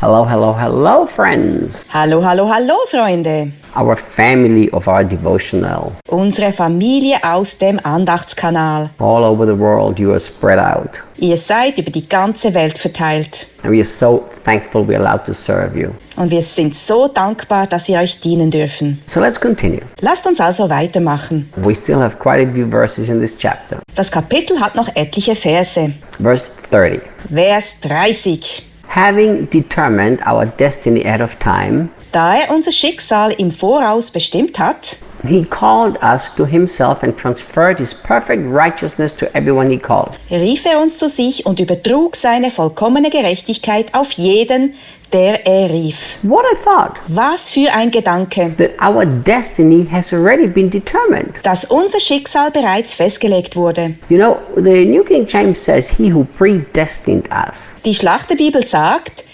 Hello, hello, hello, friends. Hallo, hallo, hallo, Freunde. Our family of our devotional. Unsere Familie aus dem Andachtskanal. All over the world, you are spread out. Ihr seid über die ganze Welt verteilt. And we are so thankful we're allowed to serve you. Und wir sind so dankbar, dass wir euch dienen dürfen. So let's continue. Lasst uns also weitermachen. We still have quite a few verses in this chapter. Das Kapitel hat noch etliche Verse. Verse 30. Vers 30. Having determined our destiny ahead of time, Da er unser Schicksal im Voraus bestimmt hat, he called us to himself and transferred his perfect righteousness to everyone he called. rief er uns zu sich und übertrug seine vollkommene Gerechtigkeit auf jeden, der er rief. What a thought! Was für ein Gedanke, That our destiny has already been determined. dass unser Schicksal bereits festgelegt wurde. You know, the New King James says, he who predestined us. Die Schlachterbibel sagt,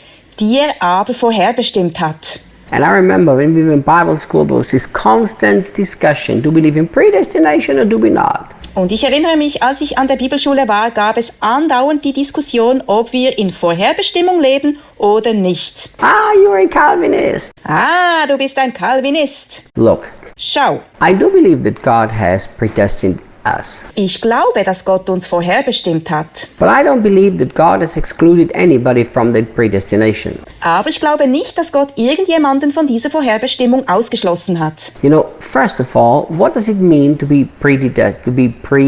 die er aber vorherbestimmt hat. And I remember when we were in Bible school, there was this constant discussion. Do we believe in predestination or do we not? Und ich erinnere mich, als ich an der Bibelschule war, gab es andauernd die Diskussion, ob wir in Vorherbestimmung leben oder nicht. Ah, you're a Calvinist. Ah, du bist ein Calvinist. Look, Schau, I do believe that God has predestined us. ich glaube, dass Gott uns vorherbestimmt hat. But I don't believe that God has excluded anybody from that predestination. Aber ich glaube nicht, dass Gott irgendjemanden von dieser Vorherbestimmung ausgeschlossen hat. You know, first of all, what does it mean to be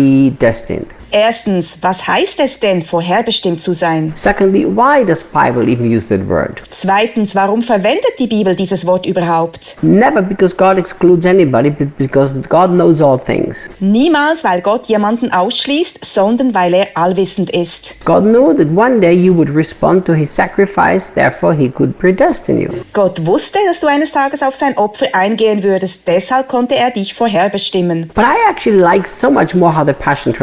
predestined? Erstens, was heißt es denn, vorherbestimmt zu sein? Secondly, why does Bible even use that word? Zweitens, warum verwendet die Bibel dieses Wort überhaupt? Never because God excludes anybody, but because God knows all things. Niemals, weil Gott jemanden ausschließt, sondern weil er allwissend ist. God knew that one day you would respond to his sacrifice, therefore he could predestine you. Gott wusste, dass du eines Tages auf sein Opfer eingehen würdest, deshalb konnte er dich vorherbestimmen. But I actually like so much more how the Passion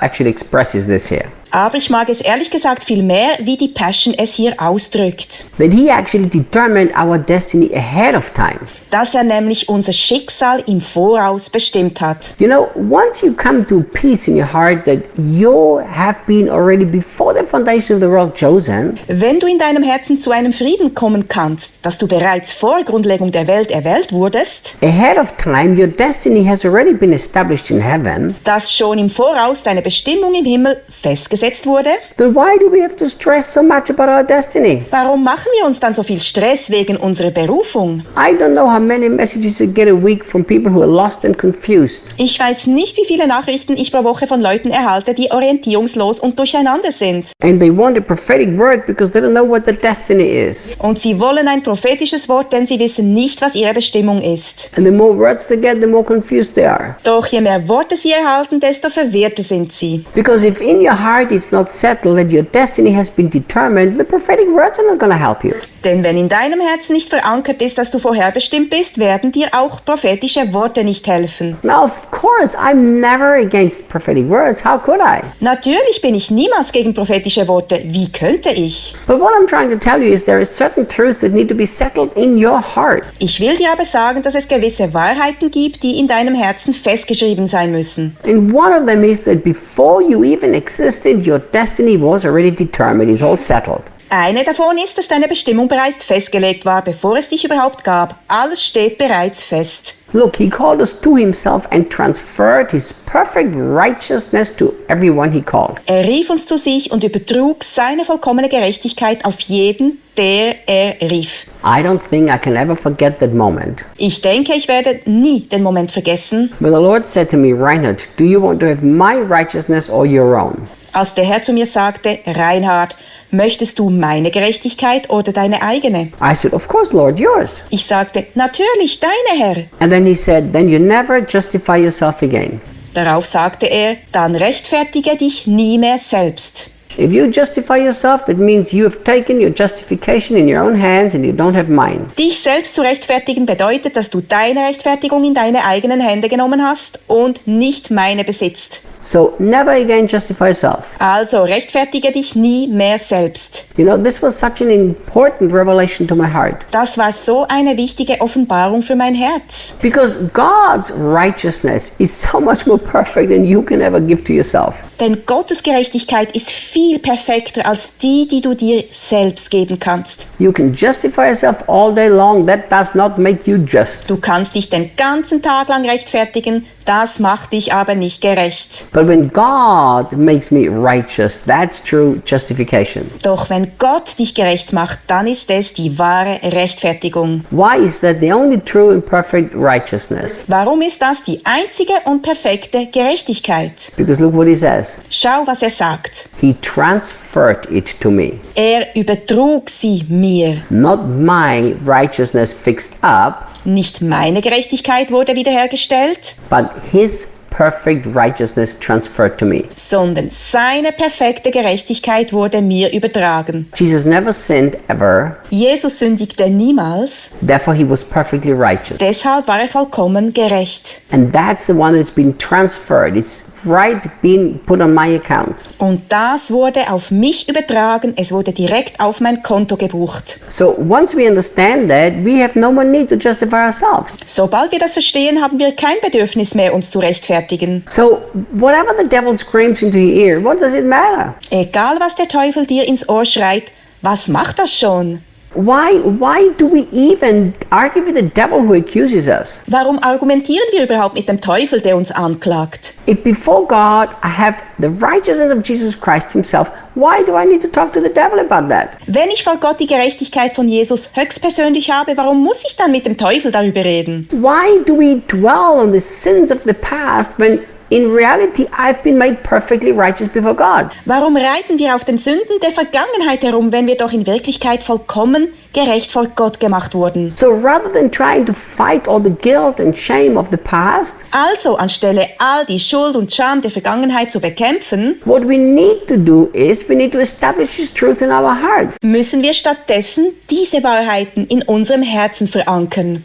actually expresses this here. Aber ich mag es ehrlich gesagt viel mehr, wie die Passion es hier ausdrückt. That he actually determined our destiny ahead of time. Dass er nämlich unser Schicksal im Voraus bestimmt hat. You know, once you come to peace in your heart that you have been already before the foundation of the world chosen, Wenn du in deinem Herzen zu einem Frieden kommen kannst, dass du bereits vor Grundlegung der Welt erwählt wurdest, ahead of time your destiny has already been established in heaven, dass schon im Voraus deine Bestimmung im Himmel festgesetzt wurde, then why do we have to stress so much about our destiny? warum machen wir uns dann so viel Stress wegen unserer Berufung? I don't know how many messages I get a week from people who are lost and confused. Ich weiß nicht, wie viele Nachrichten ich pro Woche von Leuten erhalte, die orientierungslos und durcheinander sind. And they want a prophetic word because they don't know what their destiny is. Und sie wollen ein prophetisches Wort, denn sie wissen nicht, was ihre Bestimmung ist. And the more words they get, the more confused they are. Doch je mehr Worte sie erhalten, desto verwirrter sind sie. Because if in your heart it's not settled that your destiny has been determined, the prophetic words are not going to help you. Denn wenn in deinem Herzen nicht verankert ist, dass du vorherbestimmt bist, werden dir auch prophetische Worte nicht helfen. Now, of course, I'm never against prophetic words. How could I? Natürlich bin ich niemals gegen prophetische Worte. Wie könnte ich? But what I'm trying to tell you is there are certain truths that need to be settled in your heart. Ich will dir aber sagen, dass es gewisse Wahrheiten gibt, die in deinem Herzen festgeschrieben sein müssen. And one of them is that before you even existed, your destiny was already determined. It's all settled. Eine davon ist, dass deine Bestimmung bereits festgelegt war, bevor es dich überhaupt gab. Alles steht bereits fest. Look, he called us to himself and transferred his perfect righteousness to everyone he called. Er rief uns zu sich und übertrug seine vollkommene Gerechtigkeit auf jeden, der er rief. I don't think I can ever forget that moment. Ich denke, ich werde nie den Moment vergessen, When the Lord said to me, Reinhard, do you want to have my righteousness or your own? als der Herr zu mir sagte, Reinhard, möchtest du meine Gerechtigkeit oder deine eigene? I said, of course, Lord, yours. Ich sagte, natürlich, deine, Herr. And then he said, then you never justify yourself again. Darauf sagte er, dann rechtfertige dich nie mehr selbst. If you justify yourself, that means you have taken your justification in your own hands and you don't have mine. Dich selbst zu rechtfertigen bedeutet, dass du deine Rechtfertigung in deine eigenen Hände genommen hast und nicht meine besitzt. So never again justify yourself. Also rechtfertige dich nie mehr selbst. You know, this was such an important revelation to my heart. Das war so eine wichtige Offenbarung für mein Herz. Because God's righteousness is so much more perfect than you can ever give to yourself. Denn Gottes Gerechtigkeit ist viel viel perfekter als die du dir selbst geben kannst. You can justify yourself all day long. That does not make you just. Du kannst dich den ganzen Tag lang rechtfertigen, das macht dich aber nicht gerecht. But when God makes me righteous, that's true justification. Doch wenn Gott dich gerecht macht, dann ist es die wahre Rechtfertigung. Why is that the only true and perfect righteousness? Warum ist das die einzige und perfekte Gerechtigkeit? Because look what he says. Schau, was er sagt. He transferred it to me. Er übertrug sie mir. Not my righteousness fixed up, Nicht meine Gerechtigkeit wurde wiederhergestellt, but his perfect righteousness transferred to me. sondern seine perfekte Gerechtigkeit wurde mir übertragen. Jesus never sinned ever, Jesus sündigte niemals, therefore he was perfectly righteous. deshalb war er vollkommen gerecht. And that's the one that's been transferred. It's right being put on my account. Und das wurde auf mich übertragen, es wurde direkt auf mein Konto gebucht. So once we understand that, we have no more need to justify ourselves. Sobald wir das verstehen, haben wir kein Bedürfnis mehr, uns zu rechtfertigen. So whatever the devil screams into your ear, what does it matter? Egal, was der Teufel dir ins Ohr schreit, was macht das schon? Why do we even argue with the devil who accuses us? Warum argumentieren wir überhaupt mit dem Teufel, der uns anklagt? If before God I have the righteousness of Jesus Christ himself, why do I need to talk to the devil about that? Wenn ich vor Gott die Gerechtigkeit von Jesus höchstpersönlich habe, warum muss ich dann mit dem Teufel darüber reden? Why do we dwell on the sins of the past when in reality I've been made perfectly righteous before God? Warum reiten wir auf den Sünden der Vergangenheit herum, wenn wir doch in Wirklichkeit vollkommen gerecht vor Gott gemacht wurden? So rather than trying to fight all the guilt and shame of the past, Also, anstelle all die Schuld und Scham der Vergangenheit zu bekämpfen, what we need to do is we need to establish His truth in our heart. müssen wir stattdessen diese Wahrheiten in unserem Herzen verankern.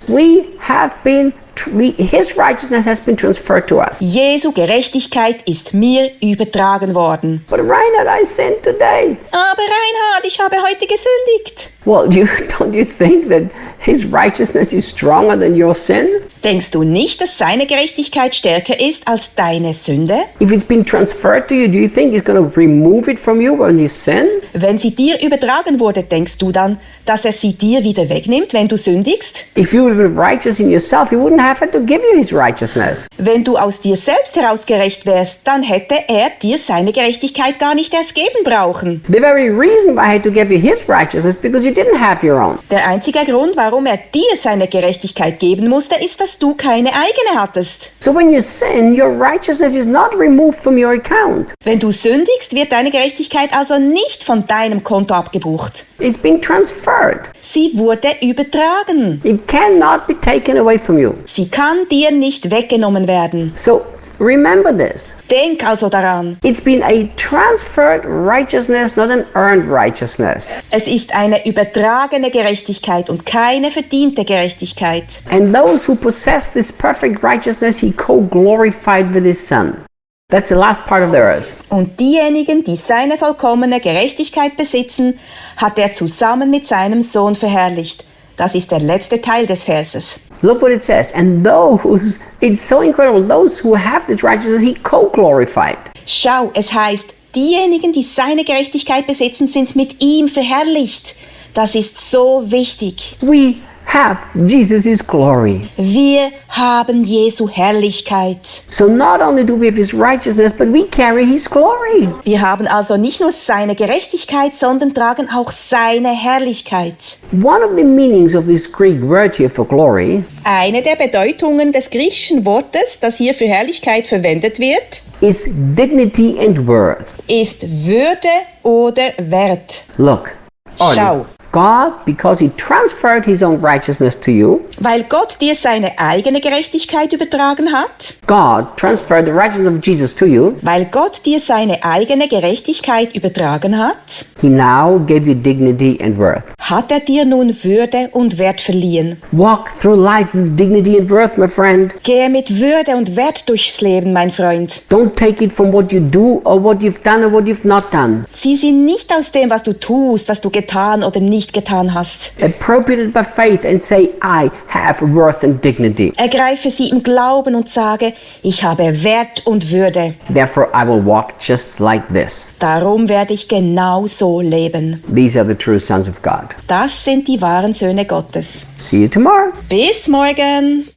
His righteousness has been transferred to us. Jesu Gerechtigkeit ist mir übertragen worden. But Reinhard, I sinned today. Aber Reinhard, ich habe heute gesündigt. Well, don't you think that His righteousness is stronger than your sin? Denkst du nicht, dass seine Gerechtigkeit stärker ist als deine Sünde? If it's been transferred to you, do you think He's going to remove it from you when you sin? Wenn sie dir übertragen wurde, denkst du dann, dass er sie dir wieder wegnimmt, wenn du sündigst? If you would have been righteous in yourself, He wouldn't have had to give you His righteousness. Wenn du aus dir selbst heraus gerecht wärst, dann hätte er dir seine Gerechtigkeit gar nicht erst geben brauchen. The very reason why I had to give you His righteousness because you didn't have your own. Der einzige Grund, warum er dir seine Gerechtigkeit geben musste, ist, dass du keine eigene hattest. So when you sin, your righteousness is not removed from your account. Wenn du sündigst, wird deine Gerechtigkeit also nicht von deinem Konto abgebucht. It's been transferred. Sie wurde übertragen. It cannot be taken away from you. Sie kann dir nicht weggenommen werden. So remember this. Denk also daran. It's been a transferred righteousness, not an earned righteousness. Es ist eine übertragene Gerechtigkeit und keine verdiente Gerechtigkeit. And those who possess this perfect righteousness, He co-glorified with His Son. That's the last part of the verse. Und diejenigen, die seine vollkommene Gerechtigkeit besitzen, hat er zusammen mit seinem Sohn verherrlicht. Das ist der letzte Teil des Verses. Look what it says. And those, it's so incredible, those who have this righteousness, He co-glorified. Schau, es heißt, diejenigen, die seine Gerechtigkeit besitzen, sind mit ihm verherrlicht. Das ist so wichtig. We have Jesus' glory. Wir haben Jesu Herrlichkeit. So not only do we have His righteousness, but we carry His glory. Wir haben also nicht nur seine Gerechtigkeit, sondern tragen auch seine Herrlichkeit. One of the meanings of this Greek word here for glory Eine der Bedeutungen des griechischen Wortes, das hier für Herrlichkeit verwendet wird, is dignity and worth. ist Würde oder Wert. Look, Schau. God, because He transferred His own righteousness to you, Weil Gott dir seine eigene Gerechtigkeit übertragen hat, God transferred the righteousness of Jesus to you, weil Gott dir seine eigene Gerechtigkeit übertragen hat, He now gave you dignity and worth. hat er dir nun Würde und Wert verliehen. Walk through life with dignity and worth, my friend. Gehe mit Würde und Wert durchs Leben, mein Freund. Don't take it from what you do or what you've done or what you've not done. Sieh sie nicht aus dem, was du tust, was du getan oder nicht nicht getan hast. Appropriate it by faith and say, I have worth and dignity. Ergreife sie im Glauben und sage, ich habe Wert und Würde. Therefore, I will walk just like this. Darum werde ich genau so leben. These are the true sons of God. Das sind die wahren Söhne Gottes. See you tomorrow. Bis morgen!